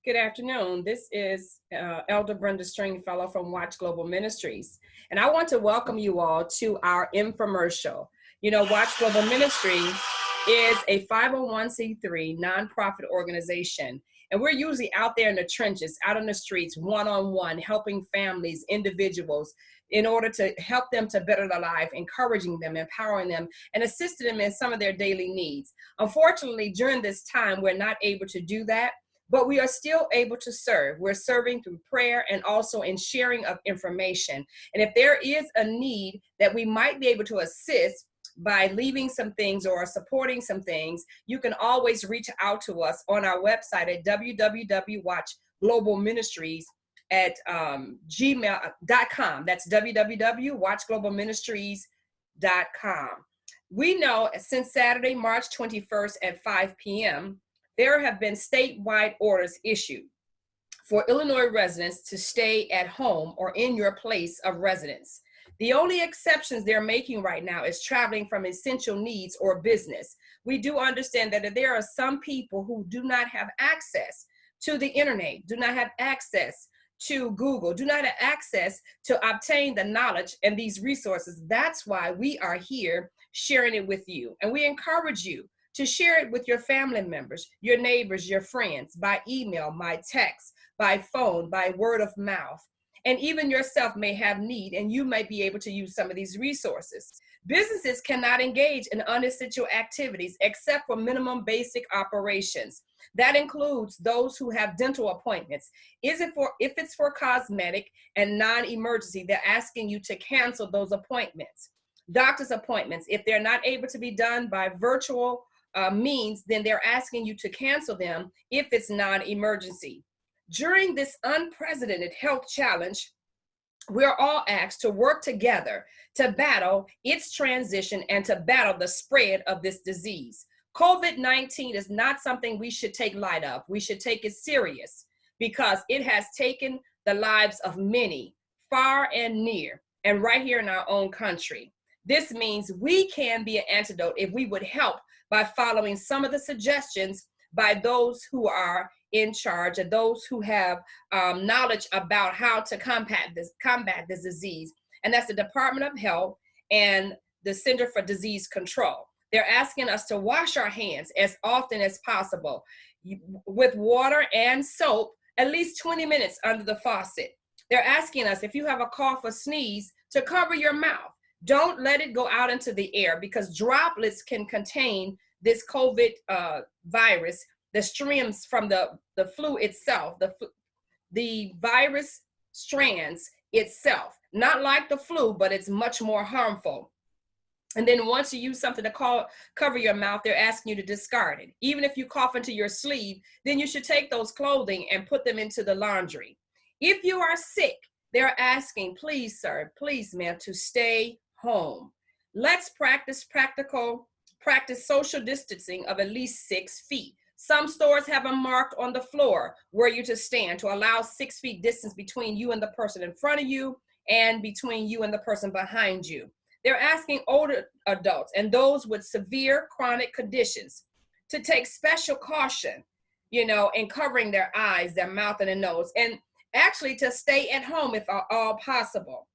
Good afternoon. This is Elder Brenda Stringfellow from Watch Global Ministries. And I want to welcome you all to our infomercial. Watch Global Ministries is a 501c3 nonprofit organization. And we're usually out there in the trenches, out on the streets, one-on-one, helping families, individuals, in order to help them to better their life, encouraging them, empowering them, and assisting them in some of their daily needs. Unfortunately, during this time, we're not able to do that. But we are still able to serve. We're serving through prayer and also in sharing of information. And if there is a need that we might be able to assist by leaving some things or supporting some things, you can always reach out to us on our website at www.watchglobalministries at gmail.com. That's www.watchglobalministries.com. We know since Saturday, March 21st at 5 p.m., there have been statewide orders issued for Illinois residents to stay at home or in your place of residence. The only exceptions they're making right now is traveling from essential needs or business. We do understand that there are some people who do not have access to the internet, do not have access to Google, do not have access to obtain the knowledge and these resources. That's why we are here sharing it with you. And we encourage you to share it with your family members, your neighbors, your friends, by email, by text, by phone, by word of mouth. And even yourself may have need, and you might be able to use some of these resources. Businesses cannot engage in unessential activities except for minimum basic operations. That includes those who have dental appointments. If it's for cosmetic and non-emergency, they're asking you to cancel those appointments. Doctor's appointments, if they're not able to be done by virtual means, then they're asking you to cancel them if it's non-emergency. During this unprecedented health challenge, we're all asked to work together to battle its transition and to battle the spread of this disease. COVID-19 is not something we should take light of. We should take it serious because it has taken the lives of many, far and near, and right here in our own country. This means we can be an antidote if we would help by following some of the suggestions by those who are in charge and those who have knowledge about how to combat this disease. And that's the Department of Health and the Center for Disease Control. They're asking us to wash our hands as often as possible with water and soap, at least 20 minutes under the faucet. They're asking us, if you have a cough or sneeze, to cover your mouth. Don't let it go out into the air because droplets can contain this COVID virus, the streams from the flu itself, the virus strands itself. Not like the flu, but it's much more harmful. And then once you use something to cover your mouth, they're asking you to discard it. Even if you cough into your sleeve, then you should take those clothing and put them into the laundry. If you are sick, they're asking, please, sir, please, ma'am, to stay home. Let's practice social distancing of at least 6 feet. Some stores have them marked on the floor where you're to stand to allow 6 feet distance between you and the person in front of you and between you and the person behind you. They're asking older adults and those with severe chronic conditions to take special caution, in covering their eyes, their mouth, and their nose, and actually to stay at home if at all possible.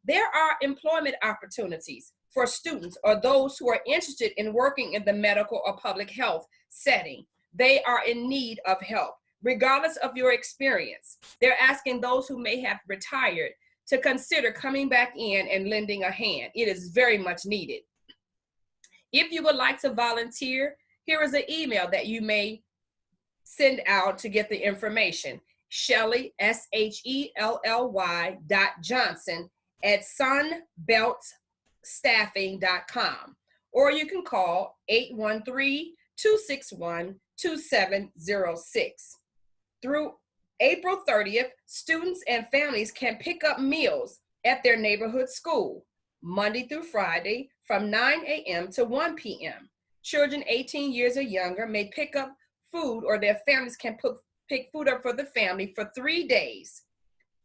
There are employment opportunities for students or those who are interested in working in the medical or public health setting. They are in need of help, regardless of your experience. They're asking those who may have retired to consider coming back in and lending a hand. It is very much needed. If you would like to volunteer, here is an email that you may send out to get the information. Shelley, SHELLY@sunbeltstaffing.com, or you can call 813-261-2706. Through April 30th, students and families can pick up meals at their neighborhood school, Monday through Friday from 9 a.m. to 1 p.m. Children 18 years or younger may pick up food, or their families can pick food up for the family for 3 days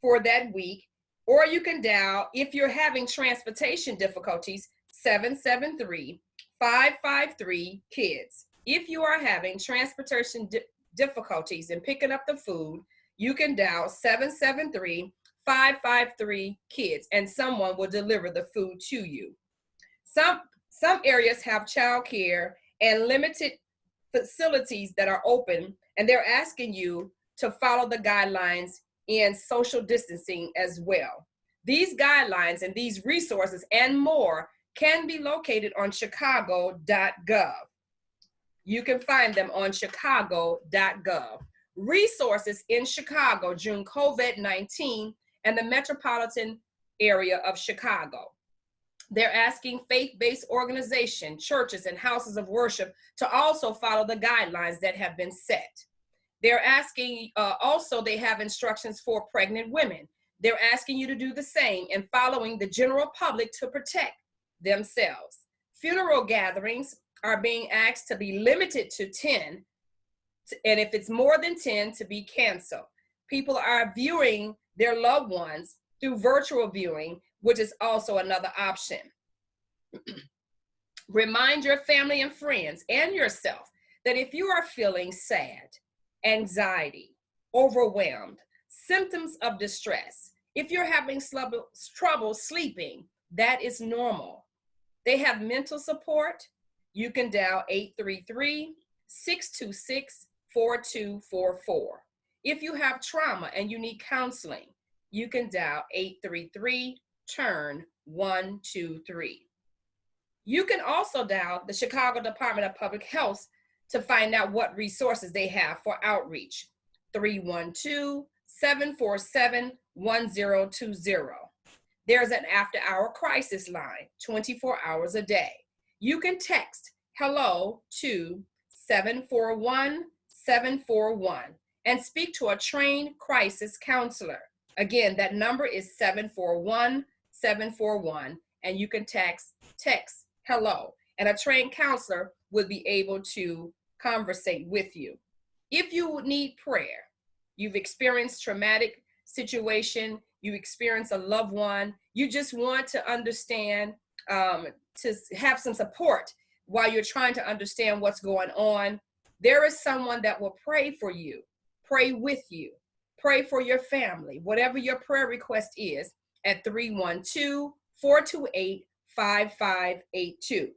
for that week. Or you can dial, if you're having transportation difficulties, 773-553-KIDS. If you are having transportation difficulties in picking up the food, you can dial 773-553-KIDS and someone will deliver the food to you. Some areas have childcare and limited facilities that are open, and they're asking you to follow the guidelines in social distancing as well. These guidelines and these resources and more can be located on chicago.gov. You can find them on chicago.gov. Resources in Chicago during COVID-19 and the metropolitan area of Chicago. They're asking faith-based organizations, churches, and houses of worship to also follow the guidelines that have been set. They're asking, also they have instructions for pregnant women. They're asking you to do the same and following the general public to protect themselves. Funeral gatherings are being asked to be limited to 10, and if it's more than 10, to be canceled. People are viewing their loved ones through virtual viewing, which is also another option. Remind your family and friends and yourself that if you are feeling sad, anxiety, overwhelmed, symptoms of distress, if you're having trouble sleeping, that is normal. They have mental support. You can dial 833-626-4244. If you have trauma and you need counseling, you can dial 833-TURN-123. You can also dial the Chicago Department of Public Health to find out what resources they have for outreach, 312-747-1020. There's an after-hour crisis line, 24 hours a day. You can text HELLO to 741-741 and speak to a trained crisis counselor. Again, that number is 741-741, and you can text HELLO, and a trained counselor will be able to conversate with you. If you need prayer, you've experienced traumatic situation, you experience a loved one, you just want to understand, to have some support while you're trying to understand what's going on, there is someone that will pray for you, pray with you, pray for your family, whatever your prayer request is, at 312-428-5582.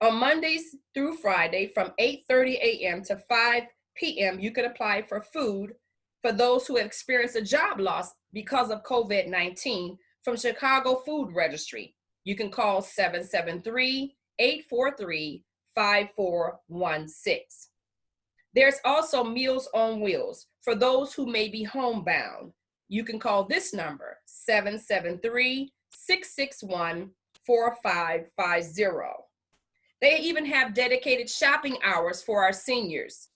On Mondays through Friday from 8:30 a.m. to 5 p.m., you can apply for food for those who have experienced a job loss because of COVID-19 from Chicago Food Registry. You can call 773-843-5416. There's also Meals on Wheels for those who may be homebound. You can call this number, 773-661-4550. They even have dedicated shopping hours for our seniors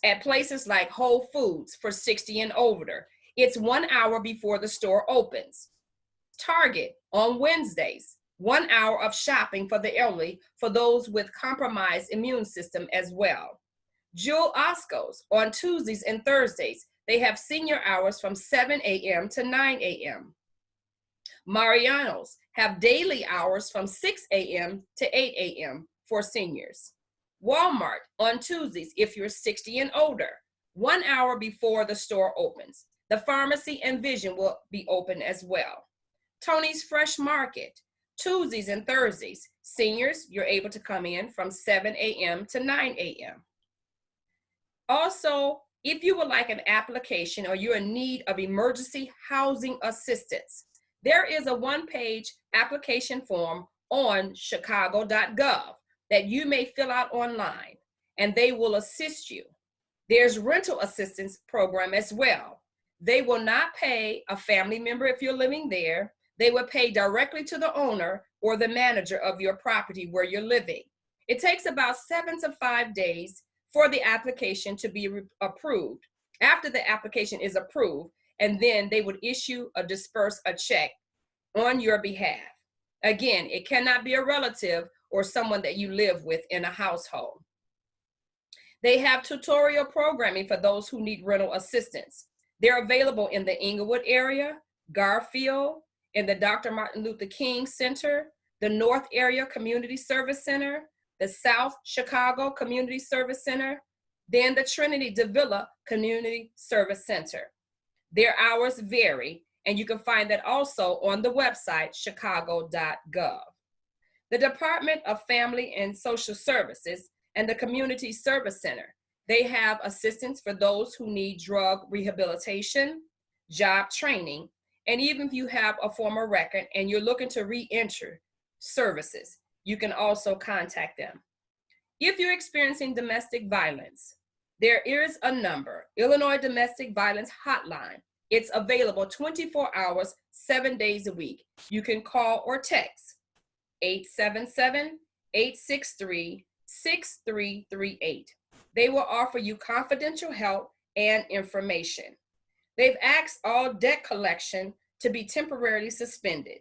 at places like Whole Foods for 60 and older. It's 1 hour before the store opens. Target on Wednesdays, 1 hour of shopping for the elderly for those with compromised immune system as well. Jewel Osco's on Tuesdays and Thursdays. They have senior hours from 7 a.m. to 9 a.m. Mariano's have daily hours from 6 a.m. to 8 a.m. for seniors. Walmart on Tuesdays, if you're 60 and older, 1 hour before the store opens. The pharmacy and vision will be open as well. Tony's Fresh Market, Tuesdays and Thursdays. Seniors, you're able to come in from 7 a.m. to 9 a.m. Also, if you would like an application or you're in need of emergency housing assistance, there is a one-page application form on chicago.gov that you may fill out online, and they will assist you. There's rental assistance program as well. They will not pay a family member if you're living there. They will pay directly to the owner or the manager of your property where you're living. It takes about 7 to 5 days for the application to be approved. After the application is approved, and then they would disperse a check on your behalf. Again, it cannot be a relative or someone that you live with in a household. They have tutorial programming for those who need rental assistance. They're available in the Inglewood area, Garfield, in the Dr. Martin Luther King Center, the North Area Community Service Center, the South Chicago Community Service Center, Then the Trinity Davila Community Service Center. Their hours vary, and you can find that also on the website, chicago.gov. The Department of Family and Social Services and the Community Service Center, they have assistance for those who need drug rehabilitation, job training, and even if you have a former record and you're looking to re-enter services, you can also contact them. If you're experiencing domestic violence, there is a number, Illinois Domestic Violence Hotline. It's available 24 hours, 7 days a week. You can call or text 877-863-6338. They will offer you confidential help and information. They've asked all debt collection to be temporarily suspended.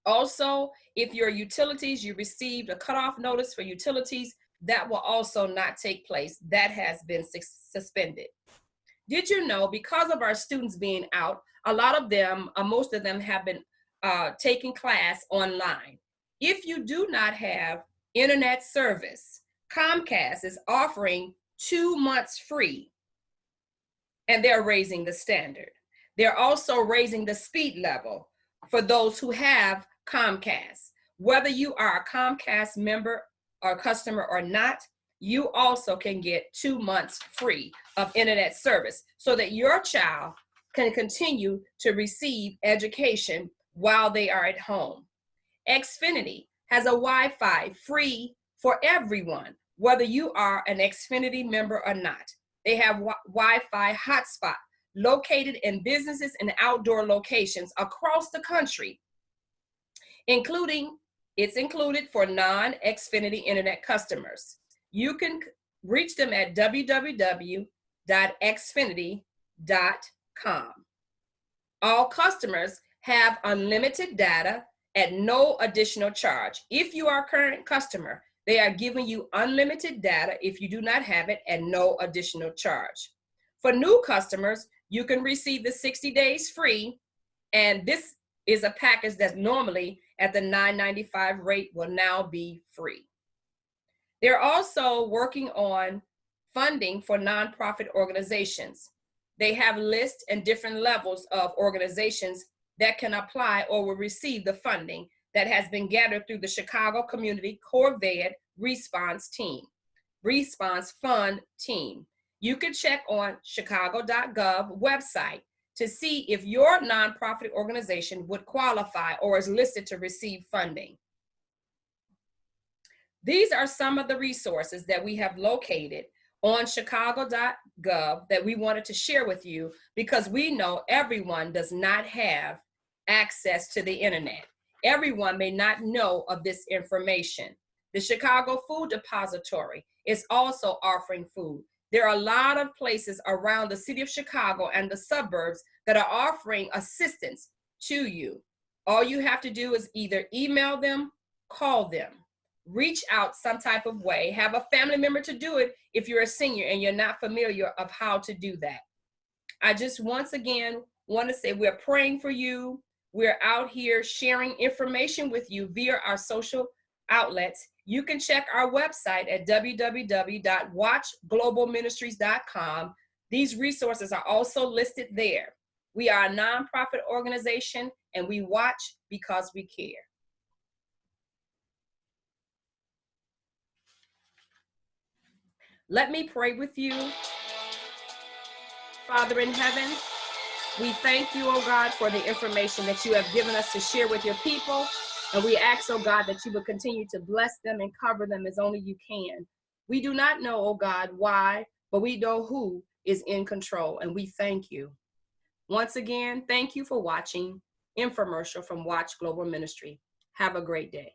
Also, if your utilities, you received a cutoff notice for utilities, that will also not take place. That has been suspended. Did you know, because of our students being out, a lot of them, most of them have been taking class online. If you do not have internet service, Comcast is offering 2 months free, and they're raising the standard. They're also raising the speed level for those who have Comcast. Whether you are a Comcast member or customer or not, you also can get 2 months free of internet service so that your child can continue to receive education while they are at home. Xfinity has a Wi-Fi free for everyone, whether you are an Xfinity member or not. They have Wi-Fi hotspot located in businesses and outdoor locations across the country, it's included for non-Xfinity internet customers. You can reach them at www.xfinity.com. All customers have unlimited data at no additional charge. If you are a current customer, they are giving you unlimited data if you do not have it at no additional charge. For new customers, you can receive the 60 days free, and this is a package that's normally at the $9.95 rate will now be free. They're also working on funding for nonprofit organizations. They have lists and different levels of organizations that can apply or will receive the funding that has been gathered through the Chicago Community COVID Response Fund Team. You can check on chicago.gov website to see if your nonprofit organization would qualify or is listed to receive funding. These are some of the resources that we have located on chicago.gov that we wanted to share with you because we know everyone does not have access to the internet. Everyone may not know of this information. The Chicago Food Depository is also offering food. There are a lot of places around the city of Chicago and the suburbs that are offering assistance to you. All you have to do is either email them, call them, reach out some type of way, have a family member to do it if you're a senior and you're not familiar of how to do that. I just once again want to say we're praying for you. We're out here sharing information with you via our social outlets. You can check our website at www.watchglobalministries.com. These resources are also listed there. We are a nonprofit organization and we watch because we care. Let me pray with you. Father in heaven, we thank you, oh God, for the information that you have given us to share with your people. And we ask, oh God, that you would continue to bless them and cover them as only you can. We do not know, oh God, why, but we know who is in control, and we thank you. Once again, thank you for watching Infomercial from Watch Global Ministry. Have a great day.